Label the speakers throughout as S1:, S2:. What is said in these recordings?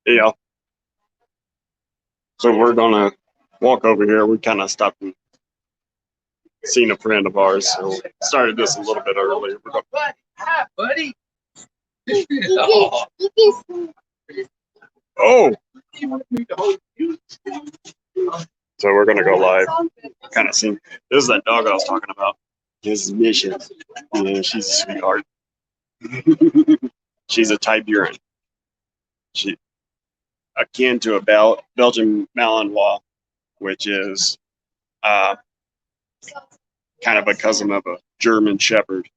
S1: Yeah. So we're gonna walk over here. We kind of stopped and seen a friend of ours, so started this a little bit earlier.
S2: Hi, buddy.
S1: Oh. So we're gonna go live. Kind of seen. This is that dog I was talking about. This is Mission. Yeah, she's a sweetheart. She's a Tiberian. She akin to a Belgian Malinois, which is kind of a cousin of a German Shepherd.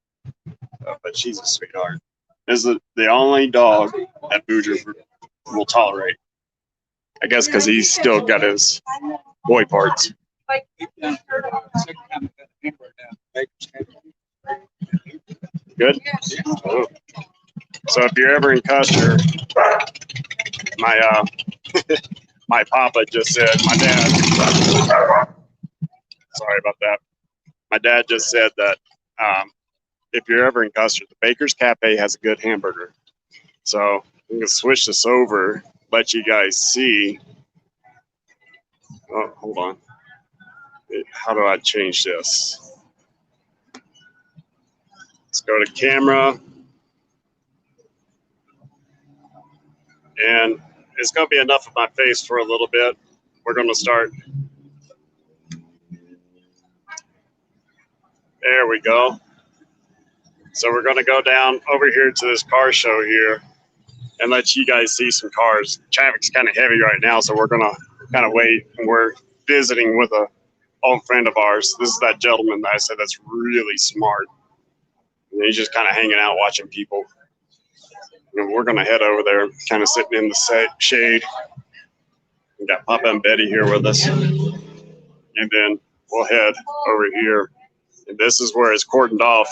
S1: But she's a sweetheart. This is the only dog that Booger will tolerate. I guess because he's still got his boy parts. Good? Oh. So if you're ever in Custer, my my papa just said, my dad, sorry about that. My dad just said that if you're ever in Custer, the Baker's Cafe has a good hamburger. So I'm going to switch this over, let you guys see. Oh, hold on. How do I change this? Let's go to camera. And it's going to be enough of my face for a little bit. We're going to start. There we go. So we're going to go down over here to this car show here and let you guys see some cars. Traffic's kind of heavy right now, so we're going to kind of wait. And we're visiting with a old friend of ours. This is that gentleman that I said that's really smart. And he's just kind of hanging out watching people. And we're going to head over there, kind of sitting in the shade. We got Papa and Betty here with us. And then we'll head over here. And this is where it's cordoned off.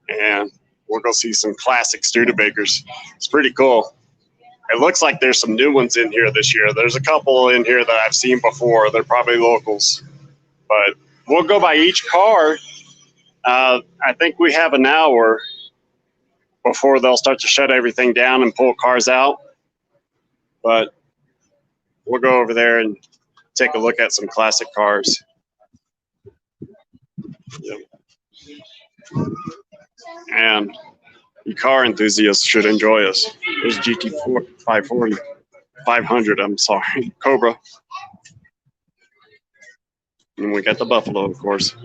S1: And we'll go see some classic Studebakers. It's pretty cool. It looks like there's some new ones in here this year. There's a couple in here that I've seen before. They're probably locals. But we'll go by each car. I think we have an hour before they'll start to shut everything down and pull cars out. But we'll go over there and take a look at some classic cars. Yep. And you car enthusiasts should enjoy us. There's GT 540, 500, I'm sorry, Cobra. And we got the Buffalo, of course.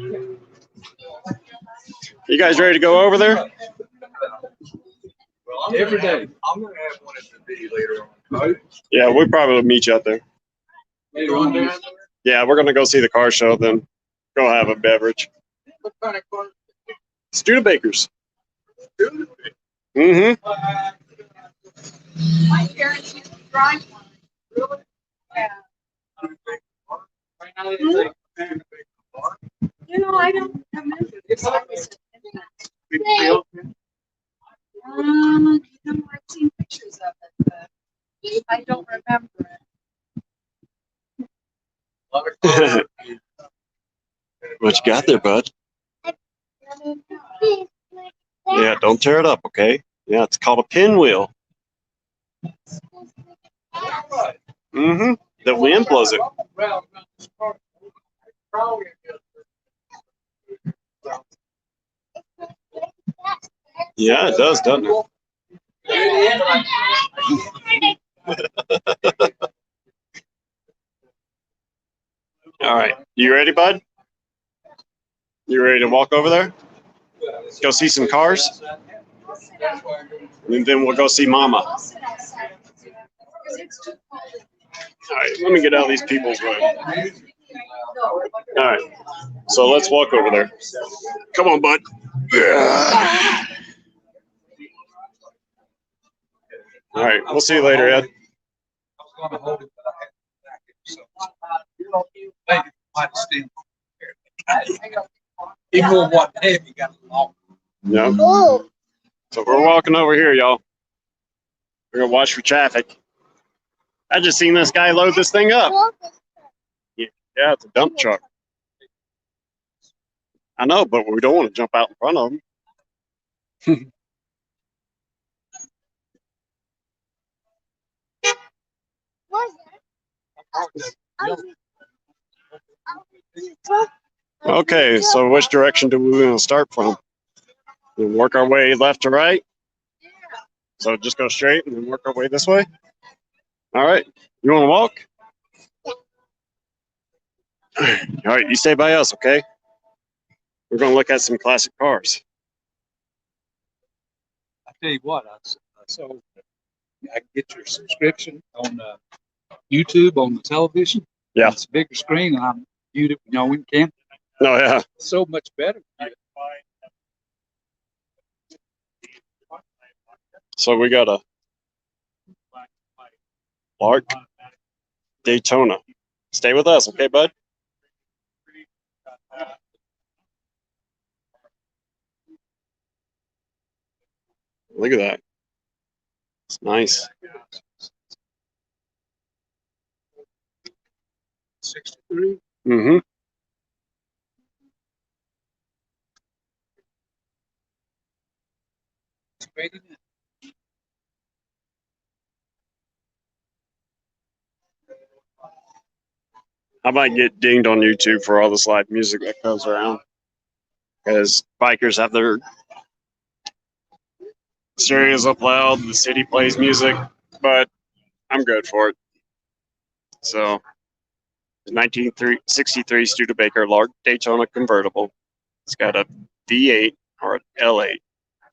S1: You guys ready to go over there?
S2: Every day. I'm going to have one at the video later on.
S1: Yeah, we probably will meet you out there. Yeah, we're going to go see the car show, then go have a beverage.
S2: What kind of car?
S1: Studebakers.
S3: My parents used to drive one. Really? Yeah. You know, I don't remember. I've seen pictures of it, but I don't remember it.
S1: What you got there, bud? Yeah, don't tear it up, okay? Yeah, it's called a pinwheel. Mm-hmm. The wind blows it. Yeah, it does, doesn't it? All right. You ready, bud? You ready to walk over there? Go see some cars? And then we'll go see Mama. All right, let me get out of these people's way. All right, so let's walk over there. Come on, bud. All right, we'll see you later, Ed.
S2: People want heavy, got long.
S1: Yeah. So we're walking over here, y'all. We're gonna watch for traffic. I just seen this guy load this thing up. Yeah, it's a dump truck. I know, but we don't want to jump out in front of him. Okay, so which direction do we want to start from? We'll work our way left to right. So just go straight and then work our way this way. All right. You want to walk? All right, you stay by us, okay? We're going to look at some classic cars.
S2: I tell you what, so I can get your subscription on YouTube on the television.
S1: Yeah.
S2: It's a bigger screen, and I'm viewed it, we can.
S1: Oh, yeah.
S2: So much better.
S1: So we got a Lark Daytona. Stay with us, okay, bud? Look at that. It's nice.
S2: 63.
S1: Mm-hmm.
S2: It's great, isn't it?
S1: I might get dinged on YouTube for all this live music that goes around. Because bikers have their stereos up loud, the city plays music, but I'm good for it. So, the 1963 Studebaker Lark Daytona Convertible. It's got a V8 or an L8,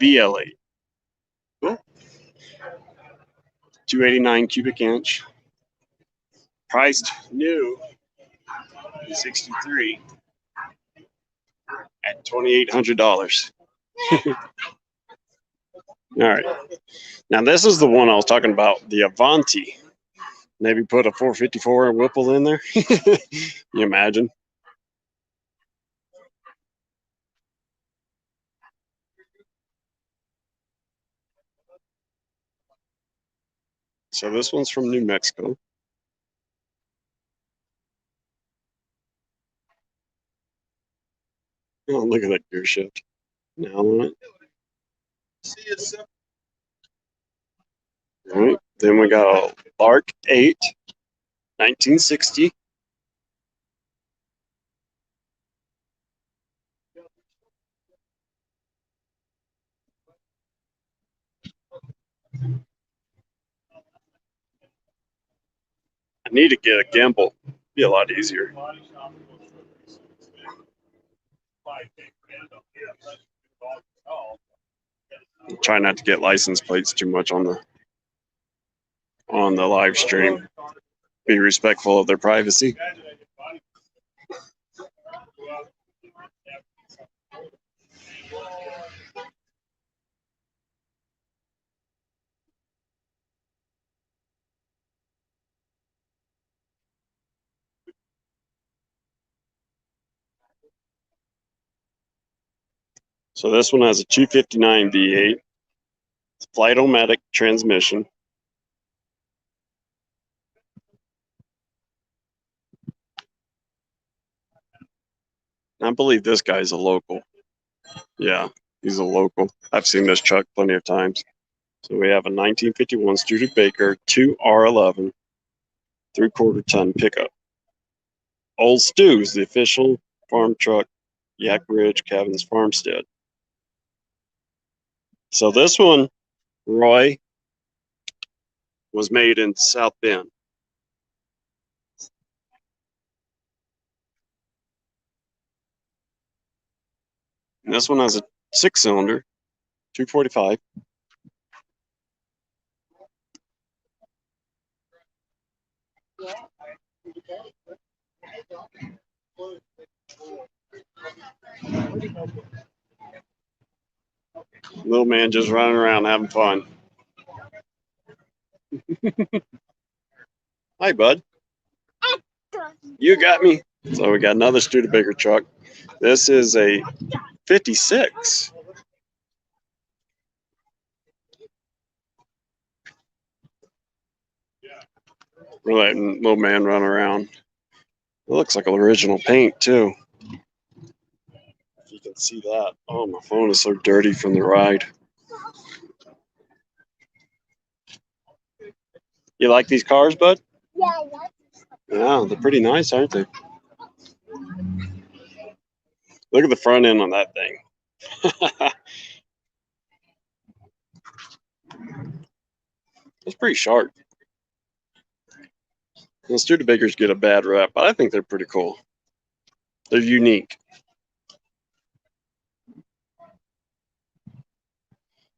S1: VL8. Cool. 289 cubic inch. Priced new in 63 at $2,800. All right. Now this is the one I was talking about, the Avanti. Maybe put a 454 Whipple in there. You imagine? So this one's from New Mexico. Oh, look at that gear shift. Now on it. All right. Then we got a Lark 8, 1960. I need to get a gimbal. Be a lot easier. Try not to get license plates too much on the live stream. Be respectful of their privacy. So this one has a 259 V8. It's flight-o-matic transmission. I believe this guy's a local. Yeah, he's a local. I've seen this truck plenty of times. So we have a 1951 Studebaker 2R11 3/4 ton pickup. Old Stu's, the official farm truck, Yak Ridge Cabins Farmstead. So this one, Roy, was made in South Bend. And this one has a 6-cylinder, 245. Little man just running around having fun. Hi, bud. You got me. So we got another Studebaker truck. This is a 56. We're letting little man run around. It looks like original paint too. If you can see that. Oh, my phone is so dirty from the ride. You like these cars, bud?
S3: Yeah, I like this.
S1: Yeah, they're pretty nice, aren't they? Look at the front end on that thing. It's pretty sharp. The Studebakers get a bad rep, but I think they're pretty cool. They're unique.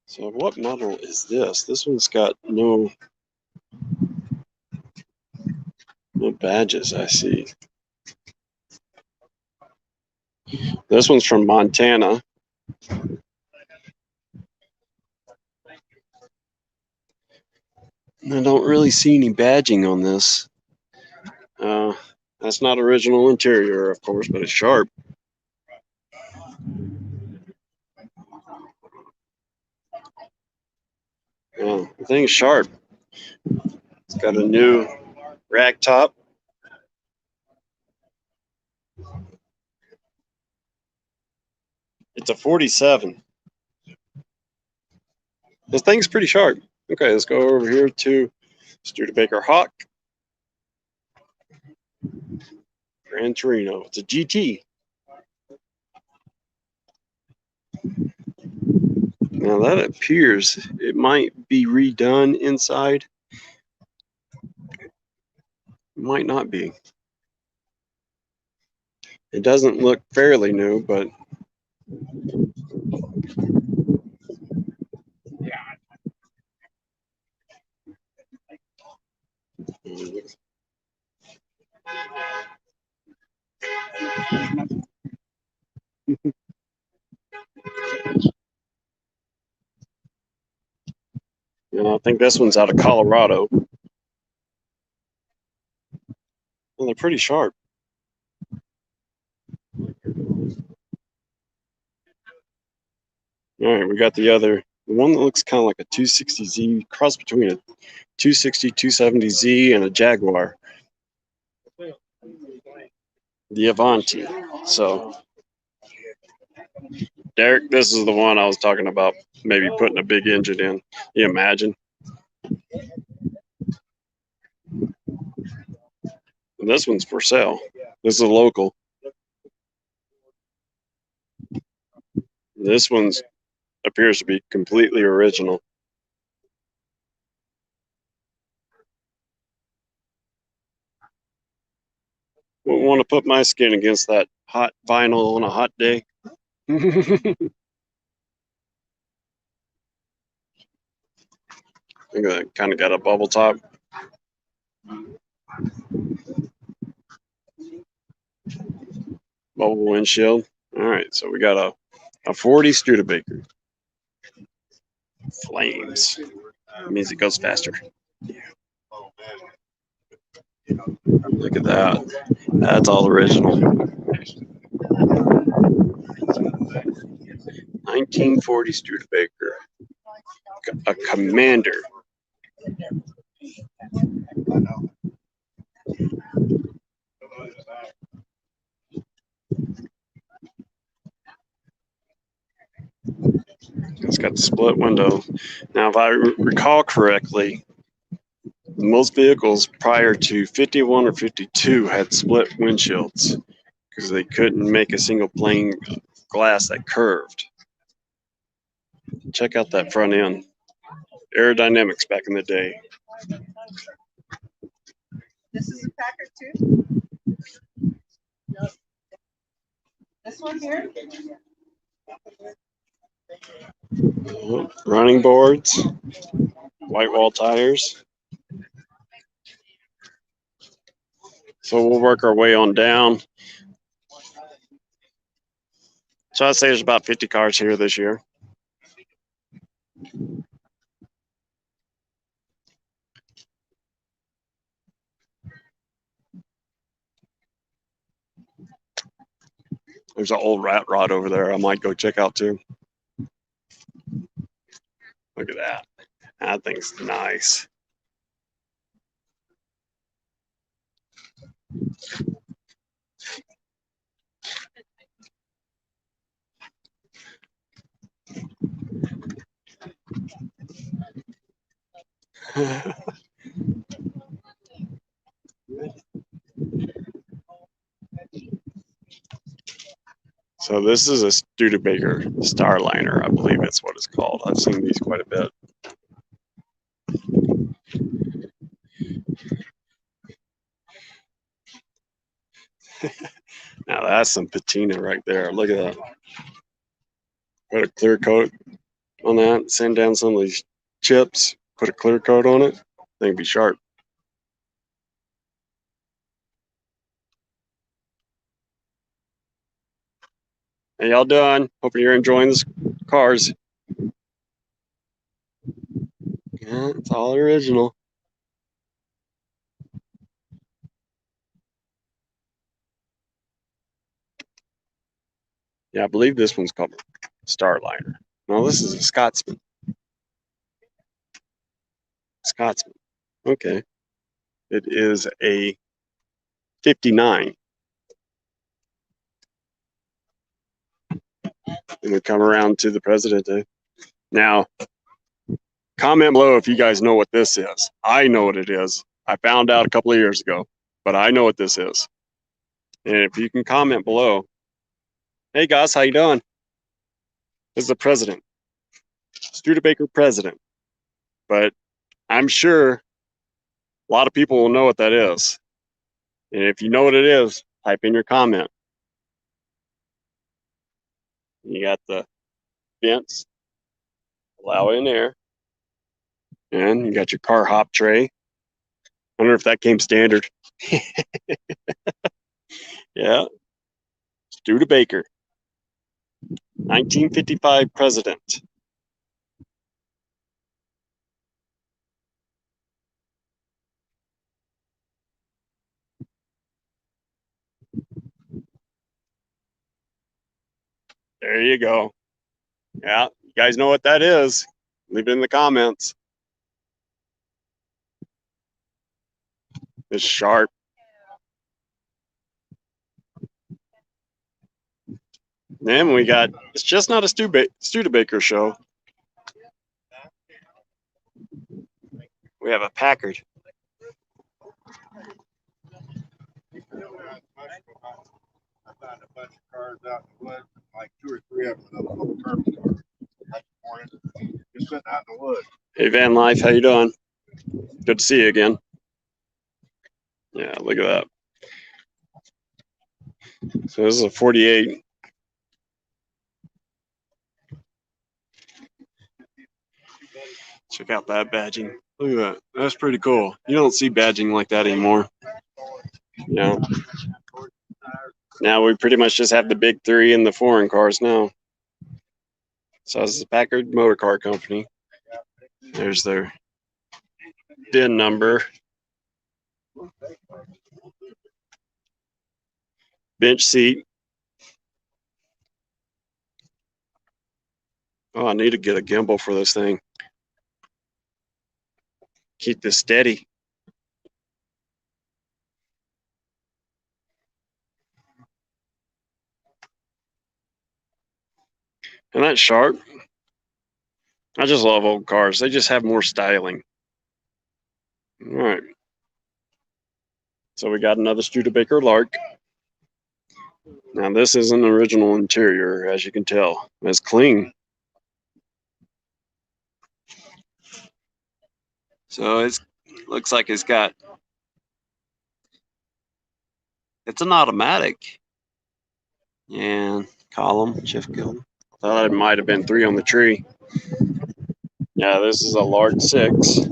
S1: So what model is this? This one's got no badges, I see. This one's from Montana. I don't really see any badging on this. That's not original interior, of course, but it's sharp. Yeah, the thing's sharp. It's got a new rack top. It's a 47. This thing's pretty sharp. Okay, let's go over here to Studebaker Hawk. Gran Torino. It's a GT. Now that appears it might be redone inside. It might not be. It doesn't look fairly new, but I think this one's out of Colorado. Well, they're pretty sharp. All right, we got the one that looks kind of like a 260Z, cross between a 260, 270Z and a Jaguar. The Avanti. So, Derek, this is the one I was talking about, maybe putting a big engine in. You imagine? And this one's for sale. This is a local. This one's appears to be completely original. Wouldn't want to put my skin against that hot vinyl on a hot day. I think that kind of got a bubble top. Bubble windshield. All right, so we got a 40 Studebaker. Flames. It means it goes faster. Look at that. That's all original. 1940 Studebaker. A Commander. It's got the split window. Now, if I recall correctly, most vehicles prior to 51 or 52 had split windshields because they couldn't make a single pane glass that curved. Check out that front end. Aerodynamics back in the day.
S3: This is a Packard too? This one here?
S1: Running boards, white wall tires. So we'll work our way on down. So I'd say there's about 50 cars here this year. There's an old rat rod over there I might go check out too. Look at that. That thing's nice. So this is a Studebaker Starliner, I believe it's what it's called. I've seen these quite a bit. Now that's some patina right there. Look at that. Put a clear coat on that, sand down some of these chips, put a clear coat on it. I think it'd be sharp. How y'all doing? Hope you're enjoying this cars. Yeah, it's all original. Yeah, I believe this one's called Starliner. No, this is a Scotsman. Scotsman. Okay. It is a 59. And we come around to the Presidente. Now, comment below if you guys know what this is. I know what it is. I found out a couple of years ago, but I know what this is. And if you can comment below, hey guys, how you doing? This is the president, Studebaker president. But I'm sure a lot of people will know what that is. And if you know what it is, type in your comment. You got the vents, allow in air, and you got your car hop tray. I wonder if that came standard. Yeah, Studebaker, 1955 president. There you go. Yeah, you guys know what that is. Leave it in the comments. It's sharp. Then we got, it's just not a Studebaker show. We have a Packard.
S4: I found a bunch of cars out in the woods, like 2 or 3 of them with a little turbo car. This morning, just sitting out in the woods.
S1: Hey Van Life, how you doing? Good to see you again. Yeah, look at that. So this is a 48. Check out that badging. Look at that. That's pretty cool. You don't see badging like that anymore. Yeah. Now we pretty much just have the big three and the foreign cars now. So this is the Packard Motor Car Company. There's their VIN number. Bench seat. Oh, I need to get a gimbal for this thing. Keep this steady. And that's sharp. I just love old cars. They just have more styling. All right. So we got another Studebaker Lark. Now this is an original interior, as you can tell. It's clean. So it looks like it's an automatic. And column, shift kill. Thought it might have been 3 on the tree. Yeah, this is a large 6.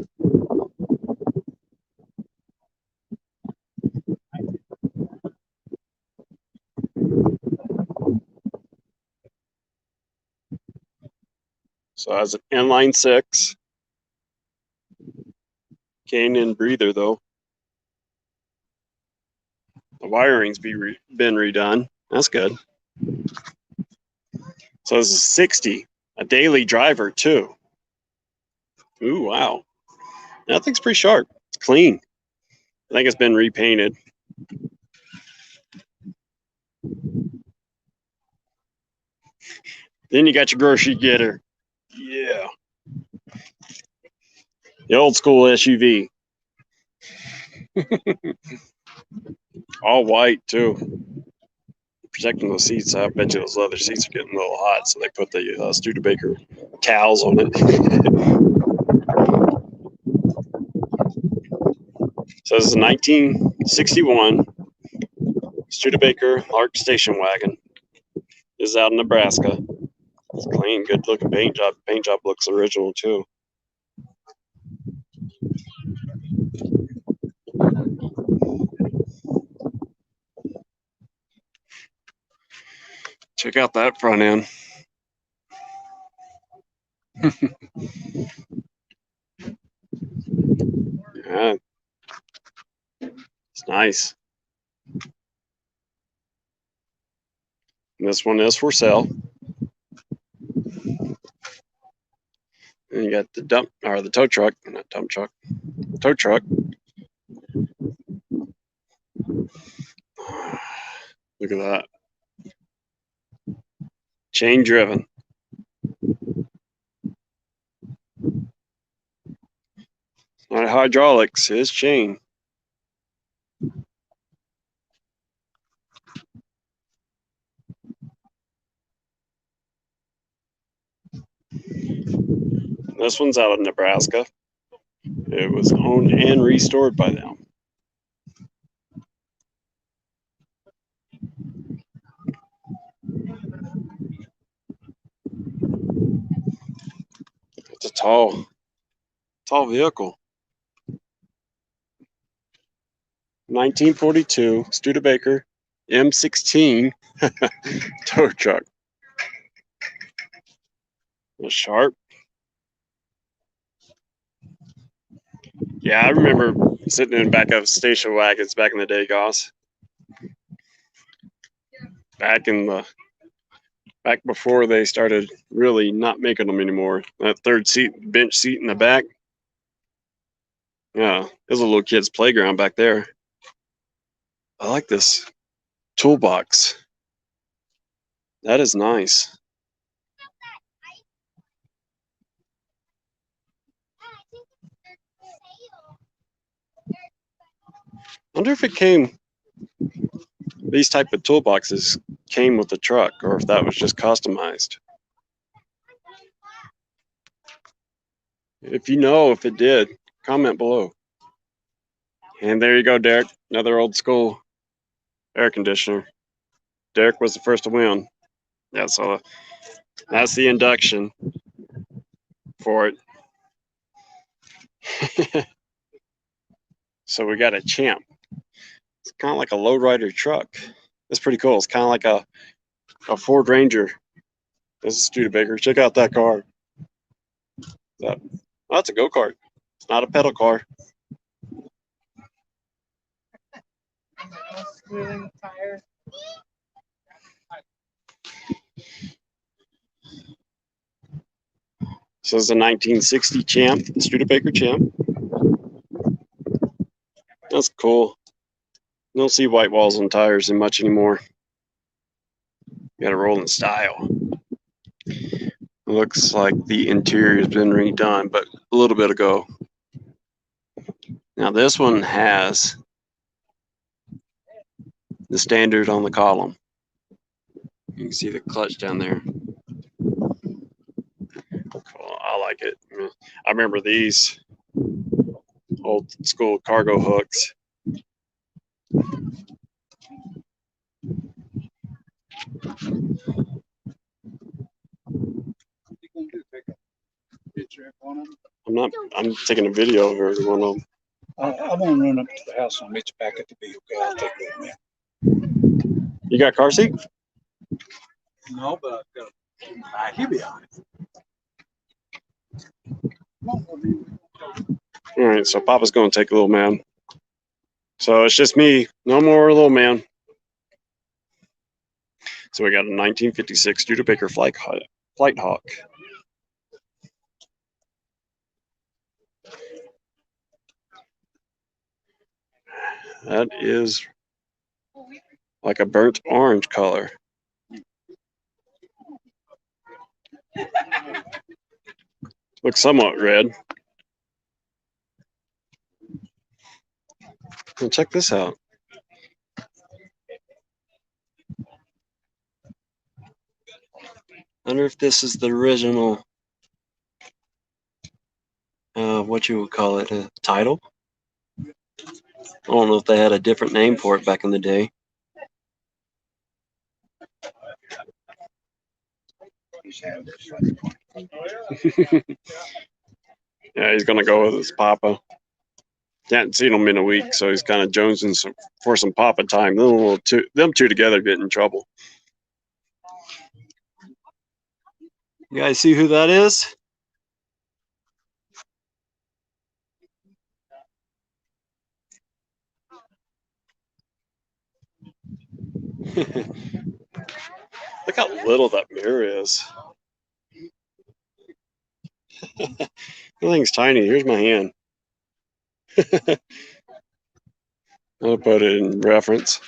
S1: So it has an inline 6. Canyon breather though. The wiring's been redone. That's good. So this is 60. A daily driver too. Ooh, wow. That thing's pretty sharp. It's clean. I think it's been repainted. Then you got your grocery getter. Yeah. The old school SUV. All white too. protecting those seats. I bet you those leather seats are getting a little hot, so they put the Studebaker towels on it. So this is a 1961 Studebaker Hawk station wagon. This is out in Nebraska. It's clean, good looking paint job. Paint job looks original too. Check out that front end. Yeah, it's nice. And this one is for sale. And you got the the tow truck, not dump truck, tow truck. Look at that. Chain driven. Not hydraulics, it's chain. This one's out of Nebraska. It was owned and restored by them. It's a tall vehicle. 1942 Studebaker M16 tow truck. It's sharp. Yeah, I remember sitting in the back of station wagons back in the day, Goss. Back before they started really not making them anymore. That third seat, bench seat in the back. Yeah, there's a little kid's playground back there. I like this toolbox. That is nice. I wonder if these type of toolboxes came with the truck, or if that was just customized. If you know if it did, comment below. And there you go, Derek. Another old school air conditioner. Derek was the first to win. Yeah, so that's the induction for it. So we got a Champ. It's kind of like a lowrider truck. It's pretty cool. It's kind of like a Ford Ranger. This is Studebaker. Check out that car. Oh, that's a go-kart. It's not a pedal car. So this is a 1960 Champ, Studebaker Champ. That's cool. You don't see white walls on tires in much anymore. You got a rolling style. Looks like the interior has been redone, but a little bit ago. Now this one has the standard on the column. You can see the clutch down there. Cool. I like it. I remember these old school cargo hooks. I'm taking a video of every one of them.
S2: I'm gonna run up to the house and meet you back at the vehicle. I'll take it with me.
S1: You got a car seat?
S2: No, but I've got a he'll be on it.
S1: All right, so Papa's going to take a little man. So it's just me, no more little man. So we got a 1956 Studebaker Flight Hawk. That is like a burnt orange color. Looks somewhat red. And check this out. wonder if this is the original, what you would call it, a title. I don't know if they had a different name for it back in the day. Yeah, he's gonna go with his papa. Hadn't seen him in a week, so he's kind of jonesing for some papa time. Them two together get in trouble. You guys see who that is? Look how little that mirror is. Everything's tiny. Here's my hand. I'll put it in reference.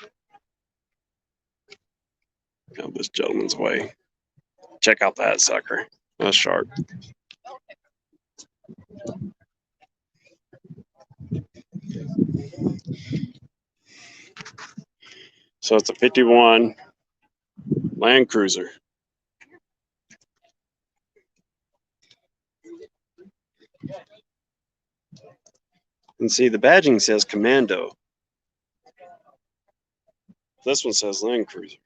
S1: Out this gentleman's way. Check out that sucker. That's sharp. So it's a 51 Land Cruiser. And see, the badging says Commando. This one says Land Cruiser.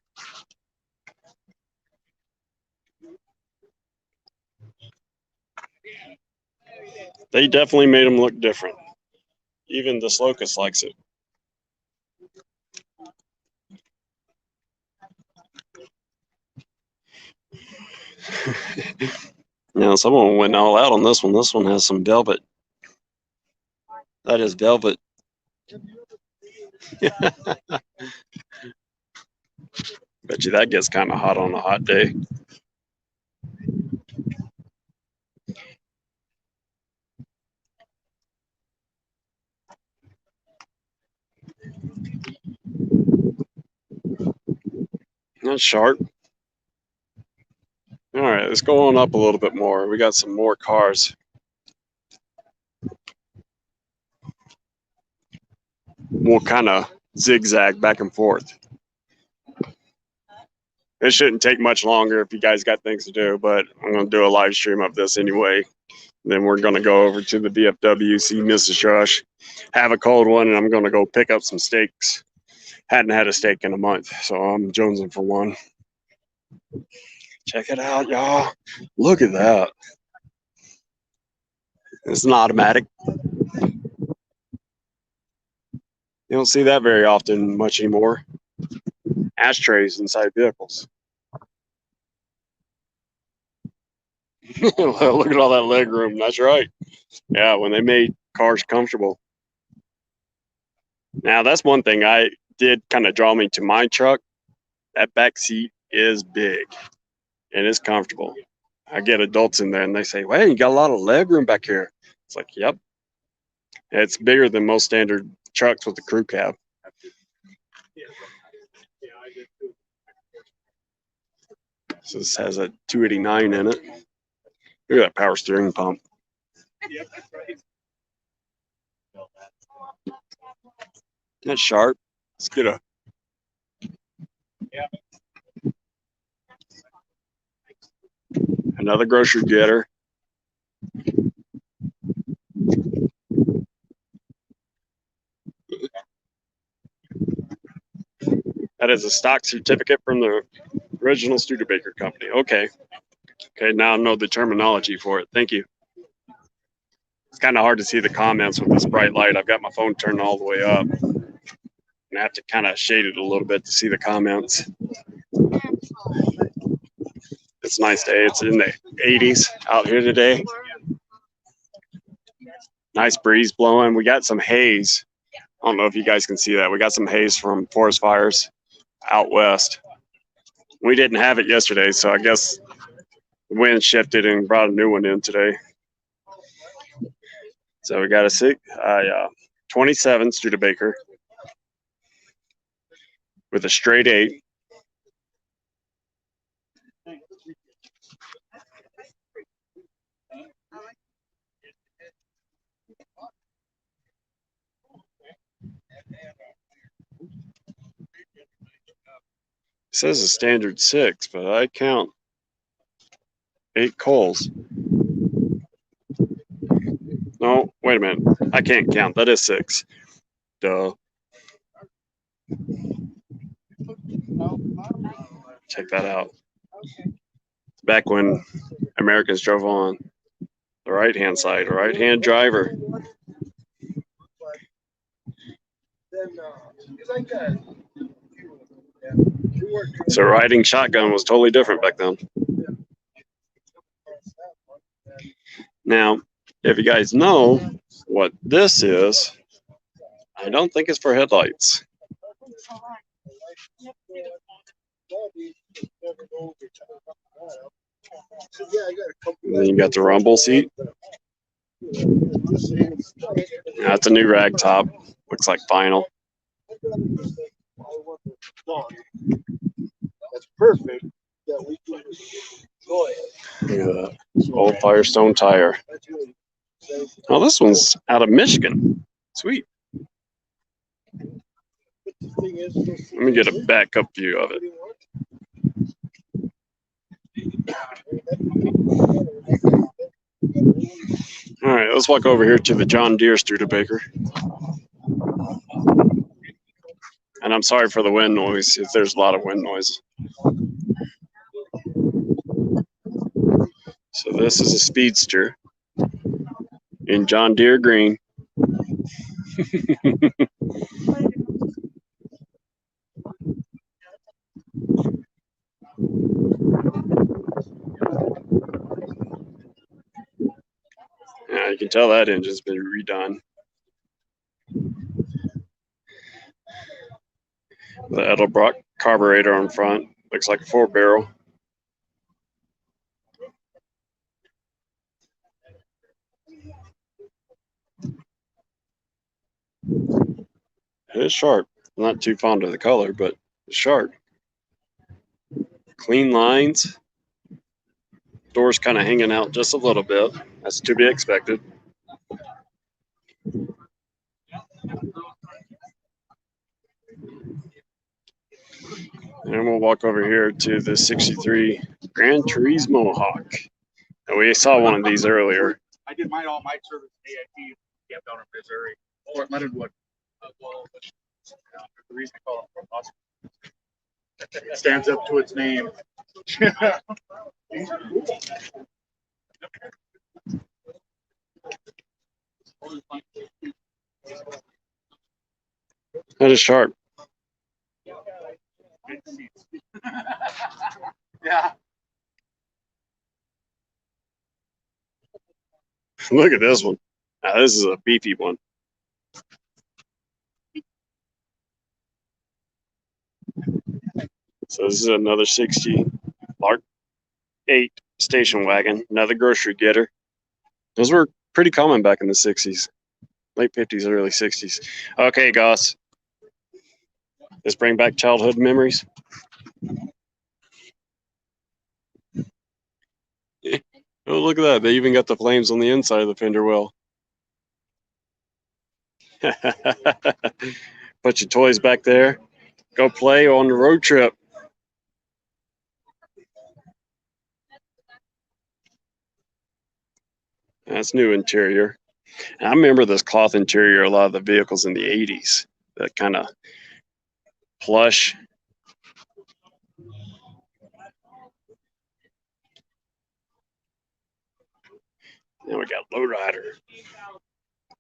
S1: They definitely made them look different. Even this Locust likes it. Now, someone went all out on this one. This one has some velvet. That is velvet. Bet you that gets kind of hot on a hot day. That's sharp. All right, let's go on up a little bit more. We got some more cars. We'll kind of zigzag back and forth. It shouldn't take much longer if you guys got things to do, but I'm going to do a live stream of this anyway. Then we're going to go over to the VFW, see Mrs. Josh, have a cold one, and I'm going to go pick up some steaks. Hadn't had a steak in a month, so I'm jonesing for one. Check it out, y'all. Look at that. It's an automatic. You don't see that very often much anymore. Ashtrays inside vehicles. Look at all that leg room. That's right. Yeah, when they made cars comfortable. Now, that's one thing I did kind of draw me to my truck. That back seat is big and it's comfortable. I get adults in there and they say, "Well, you got a lot of leg room back here." It's like, yep. It's bigger than most standard trucks with the crew cab. So this has a 289 in it. Look at that power steering pump. That's sharp. Let's get a. Another grocery getter. That is a stock certificate from the original Studebaker company. Okay. Okay, now I know the terminology for it. Thank you. It's kind of hard to see the comments with this bright light. I've got my phone turned all the way up. And I have to kind of shade it a little bit to see the comments. It's a nice day. It's in the 80s out here today. Nice breeze blowing. We got some haze. I don't know if you guys can see that. We got some haze from forest fires out west. We didn't have it yesterday, so I guess the wind shifted and brought a new one in today. So we got a 27 Studebaker with a straight 8. It says a standard 6, but I count 8 coals. No, wait a minute. I can't count. That is 6. Duh. Check that out. Back when Americans drove on the right-hand side, a right-hand driver. So riding shotgun was totally different back then. Now, if you guys know what this is, I don't think it's for headlights. And then you got the rumble seat. That's a new rag top. Looks like vinyl.
S4: That's perfect.
S1: Look at that. Old Firestone tire. Oh, this one's out of Michigan. Sweet. Let me get a backup view of it. All right, let's walk over here to the John Deere Studebaker. And I'm sorry for the wind noise, if there's a lot of wind noise. So this is a Speedster in John Deere green. Yeah, you can tell that engine's been redone. The Edelbrock carburetor on front. Looks like a 4-barrel. It is sharp. I'm not too fond of the color, but it's sharp. Clean lines. Doors kind of hanging out just a little bit. That's to be expected. And we'll walk over here to the 63 Gran Turismo Hawk. And we saw one of these earlier.
S2: I did all my service AIT camped down in Missouri or Leonardwood. The reason I call it awesome. It stands up to its name.
S1: That is sharp.
S2: Yeah.
S1: Look at this one. Now, this is a beefy one. So this is another 60 Mark 8 station wagon, another grocery getter. Those were pretty common back in the 60s, late 50s, early 60s. Okay, Goss. Let's bring back childhood memories. Oh, look at that. They even got the flames on the inside of the fender well. Put your toys back there. Go play on the road trip. That's new interior. And I remember this cloth interior, a lot of the vehicles in the 80s. That kind of plush. Now we got lowrider.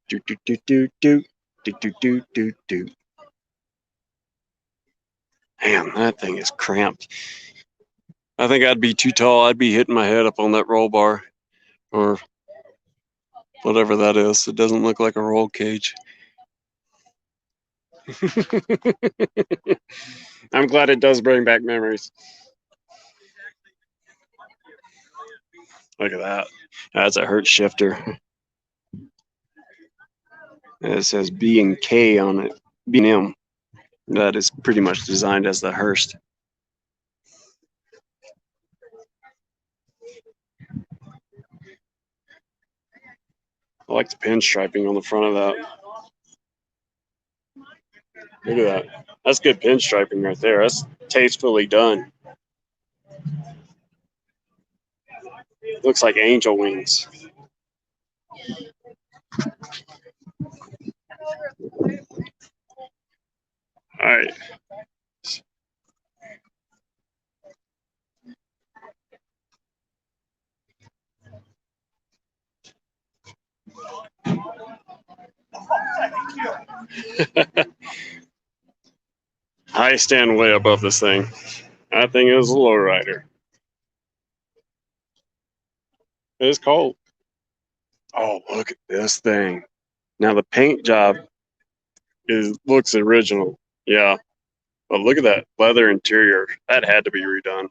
S1: Do do do do do do do do do do. Man, that thing is cramped. I think I'd be too tall. I'd be hitting my head up on that roll bar or whatever that is. It doesn't look like a roll cage. I'm glad it does bring back memories. Look at that. That's a Hertz shifter. It says B and K on it. B and M. That is pretty much designed as the Hearst. I like the pinstriping on the front of that. Look at that. That's good pinstriping right there. That's tastefully done. Looks like angel wings. All right. I stand way above this thing. I think it was a lowrider. It's cold. Oh, look at this thing. Now the paint job looks original. Yeah. But look at that leather interior. That had to be redone.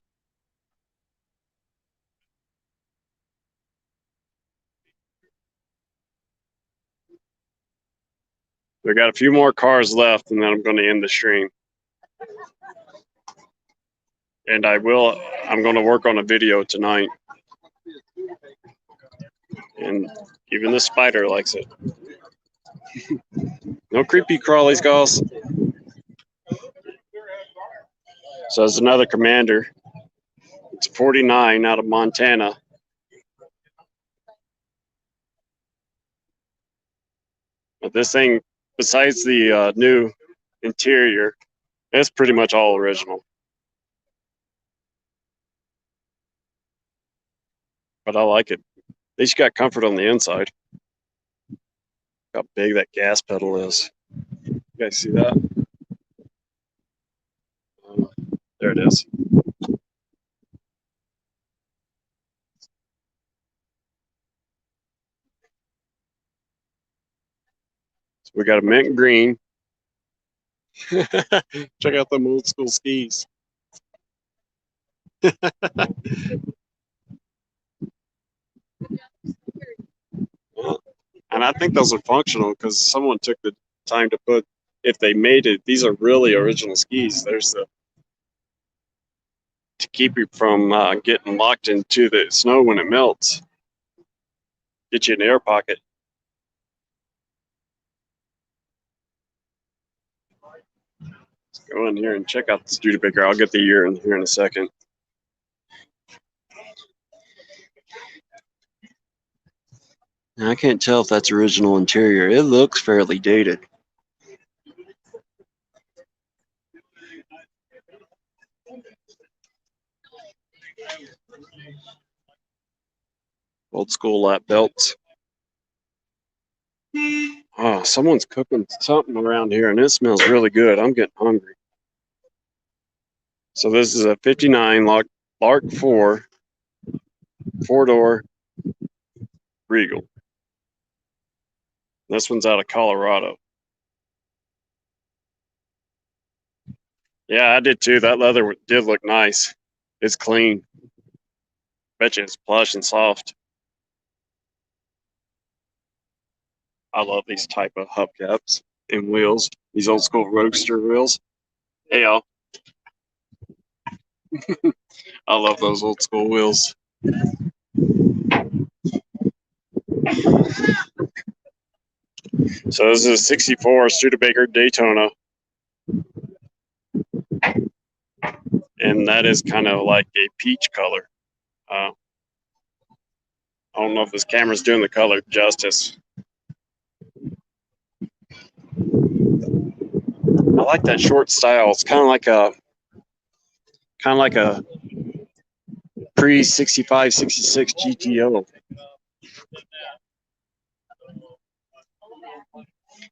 S1: We got a few more cars left, and then I'm going to end the stream. And I'm going to work on a video tonight. And even the spider likes it. No creepy crawlies, guys. So there's another Commander. It's 49 out of Montana. But this thing, besides the new interior, it's pretty much all original. But I like it. At least you got comfort on the inside. How big that gas pedal is. You guys see that? There it is. So we got a mint green. Check out them old school skis. And I think those are functional because someone took the time to put, if they made it, these are really original skis. There's the, to keep you from getting locked into the snow when it melts. Get you an air pocket. Let's go in here and check out the Studebaker. I'll get the year in here in a second. Now, I can't tell if that's original interior. It looks fairly dated. Old school lap belts. Oh, someone's cooking something around here, and it smells really good. I'm getting hungry. So this is a 59 Lark 4 4-door Regal. This one's out of Colorado. Yeah, I did too. That leather did look nice. It's clean. Bet you it's plush and soft. I love these type of hubcaps and wheels. These old school Roadster wheels. Hey y'all. I love those old school wheels. So this is a 64 Studebaker Daytona. And that is kind of like a peach color. I don't know if this camera's doing the color justice. I like that short style. It's kind of like a pre-65, 66 GTO.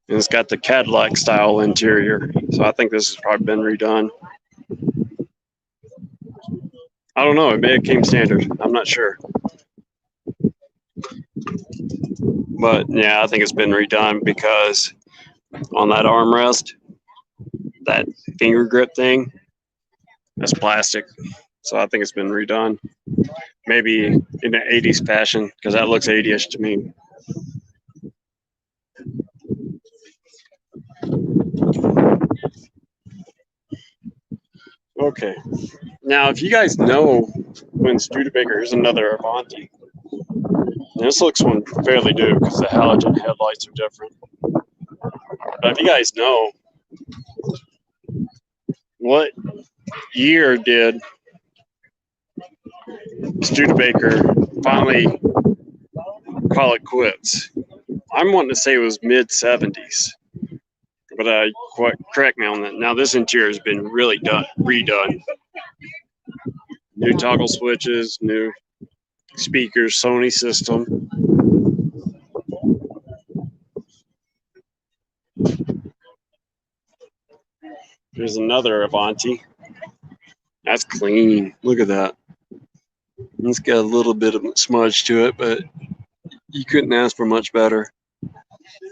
S1: And it's got the Cadillac style interior. So I think this has probably been redone. I don't know. It may have came standard. I'm not sure. But yeah, I think it's been redone because on that armrest, that finger grip thing, that's plastic. So I think it's been redone. Maybe in the 80s fashion, because that looks 80ish to me. Okay. Now, if you guys know when Studebaker, here's another Avanti. This looks one fairly new because the halogen headlights are different. But if you guys know, what year did Studebaker finally call it quits. I'm wanting to say it was mid 70s, but correct me on that. Now this interior has been really redone. New toggle switches, new speakers, Sony system. There's another Avanti. That's clean. Look at that. It's got a little bit of smudge to it, but you couldn't ask for much better.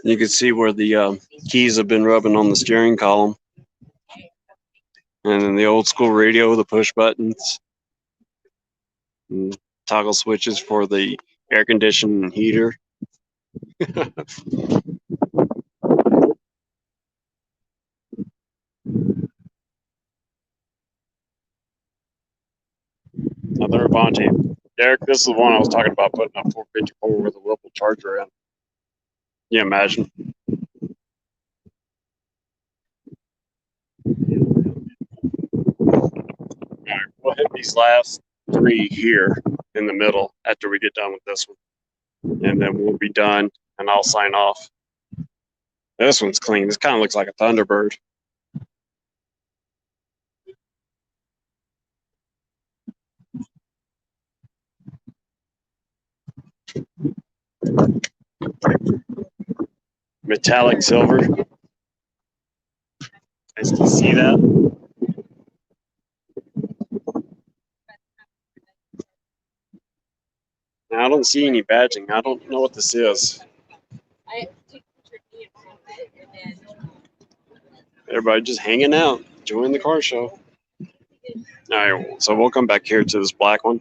S1: You can see where the keys have been rubbing on the steering column. And then the old school radio, the push buttons, and toggle switches for the air conditioning and heater. Another Avanti. Derek, this is the one I was talking about putting a 454 with a Whirlpool charger in. You imagine? All right, we'll hit these last three here in the middle after we get done with this one. And then we'll be done and I'll sign off. This one's clean. This kind of looks like a Thunderbird. Metallic silver. Guys can see that. Now, I don't see any badging. I don't know what this is. Everybody just hanging out, enjoying the car show. All right, so we'll come back here to this black one.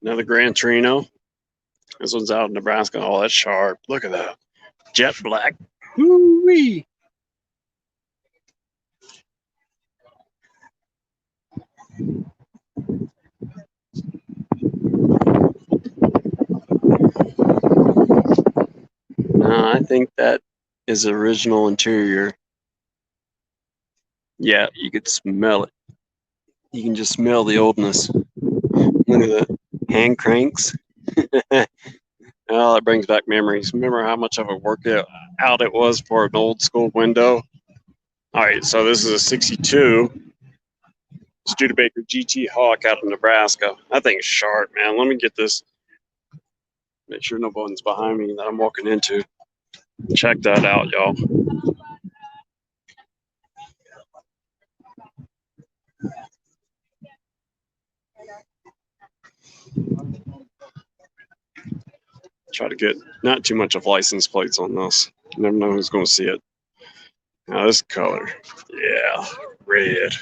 S1: Another Gran Torino. This one's out in Nebraska. Oh, that's sharp. Look at that. Jet black. Woo-wee. I think that is original interior. Yeah, you could smell it. You can just smell the oldness. Look at that. Hand cranks. Oh, that brings back memories. Remember how much of a workout it was for an old school window? All right, so this is a 62 Studebaker Gt Hawk out of Nebraska. That thing's sharp, man. Let me get this. Make sure no one's behind me that I'm walking into. Check that out, y'all. Try to get not too much of license plates on this. You never know who's going to see it. Now this color, yeah, red.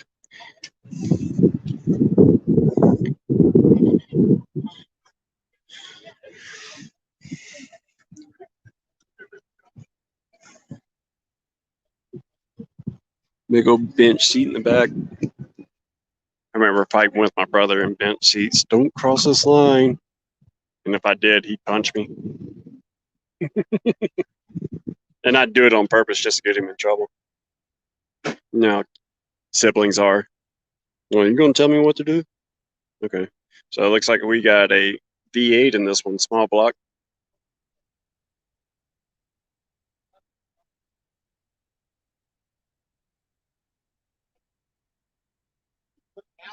S1: Big old bench seat in the back. I remember fighting with my brother in bench seats. Don't cross this line. And if I did, he'd punch me. And I'd do it on purpose just to get him in trouble. No, siblings are. Well, you going to tell me what to do? Okay. So it looks like we got a V8 in this one, small block.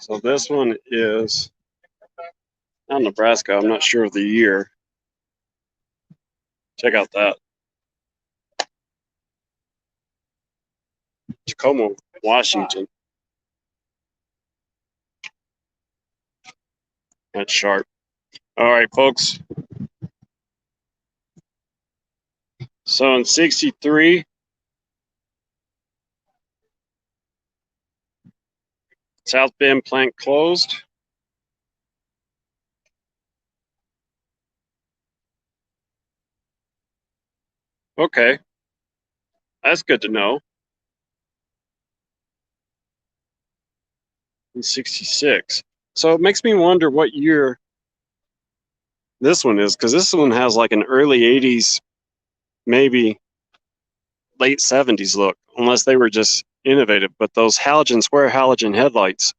S1: So this one is out in Nebraska. I'm not sure of the year. Check out that. Tacoma, Washington. That's sharp. All right, folks. So in 63, South Bend plant closed. Okay. That's good to know. In 66. So it makes me wonder what year this one is, because this one has like an early 80s, maybe late 70s look, unless they were just innovative. But those square halogen headlights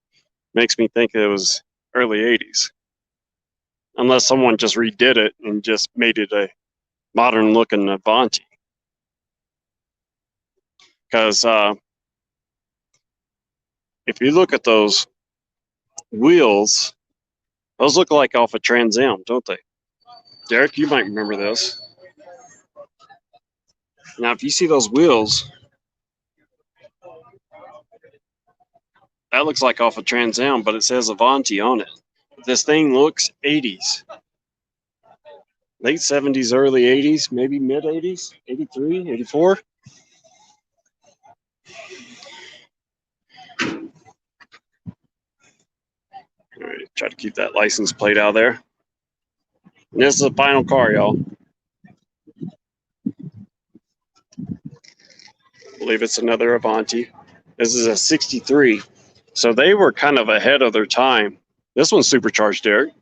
S1: makes me think it was early 80s. Unless someone just redid it and just made it a modern looking Avanti. Because if you look at those wheels, those look like off a Trans Am, don't they? Derek, you might remember this. Now, if you see those wheels, that looks like off a Trans Am, but it says Avanti on it. This thing looks 80s. Late 70s, early 80s, maybe mid 80s, 83, 84. All right, try to keep that license plate out of there. And this is the final car, y'all. I believe it's another Avanti. This is a 63. So they were kind of ahead of their time. This one's supercharged, Derek.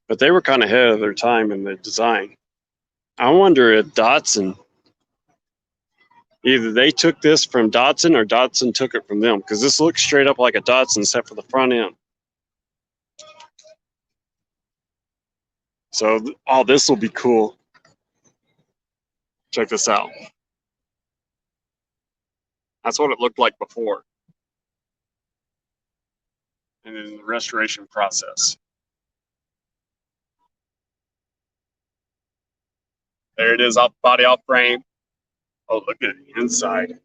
S1: But they were kind of ahead of their time in the design. I wonder if Datsun, either they took this from Datsun or Datsun took it from them, because this looks straight up like a Datsun except for the front end. So, oh, this will be cool. Check this out. That's what it looked like before. And in the restoration process. There it is, off body, off frame. Oh, look at the inside.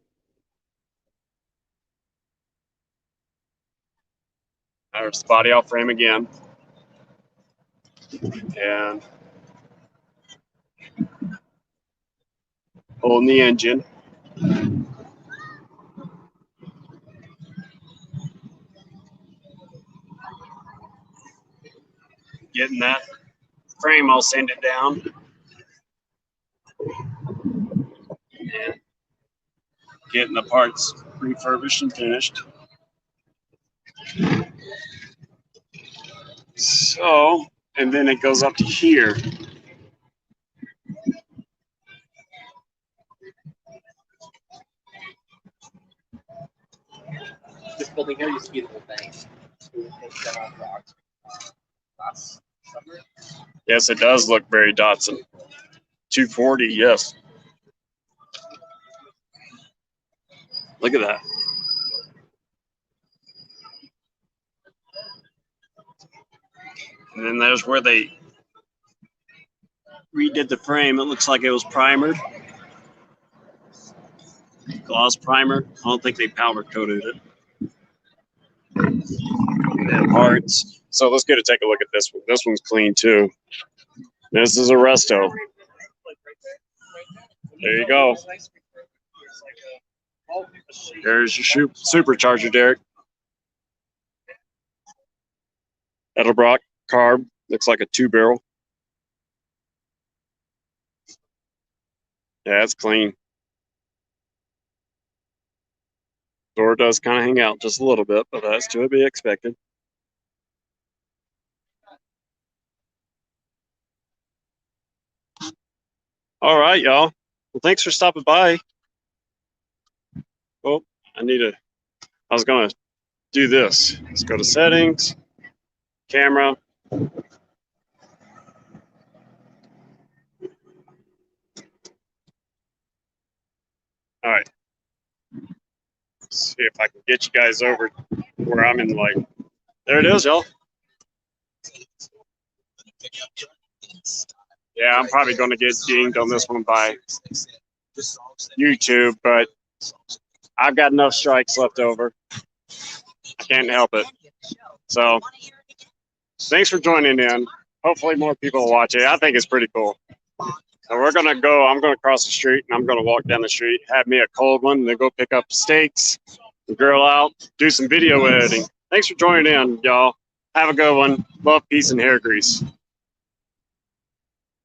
S1: There's the body off frame again. And holding the engine. Getting that frame all sanded down. And getting the parts refurbished and finished. So, and then it goes up to here.
S5: This building here used to be the old bank. Last summer.
S1: Yes, it does look very Datsun. 240, yes. Look at that. And then there's where they redid the frame. It looks like it was primered. Gloss primer. I don't think they powder coated it. And parts. So let's get to take a look at this one. This one's clean too. This is a resto. There you go. There's your supercharger, Derek. Edelbrock carb. Looks like a 2-barrel. Yeah, it's clean. Door does kind of hang out just a little bit, but that's to be expected. All right, y'all. Well, thanks for stopping by. Oh, I was going to do this. Let's go to settings, camera. All right. Let's see if I can get you guys over where I'm in light. There it is, y'all. Yeah, I'm probably going to get dinged on this one by YouTube, but I've got enough strikes left over. I can't help it. So, thanks for joining in. Hopefully more people will watch it. I think it's pretty cool. So we're going to go, I'm going to cross the street and I'm going to walk down the street, have me a cold one, and then go pick up steaks, grill out, do some video editing. Thanks for joining in, y'all. Have a good one. Love, peace, and hair grease.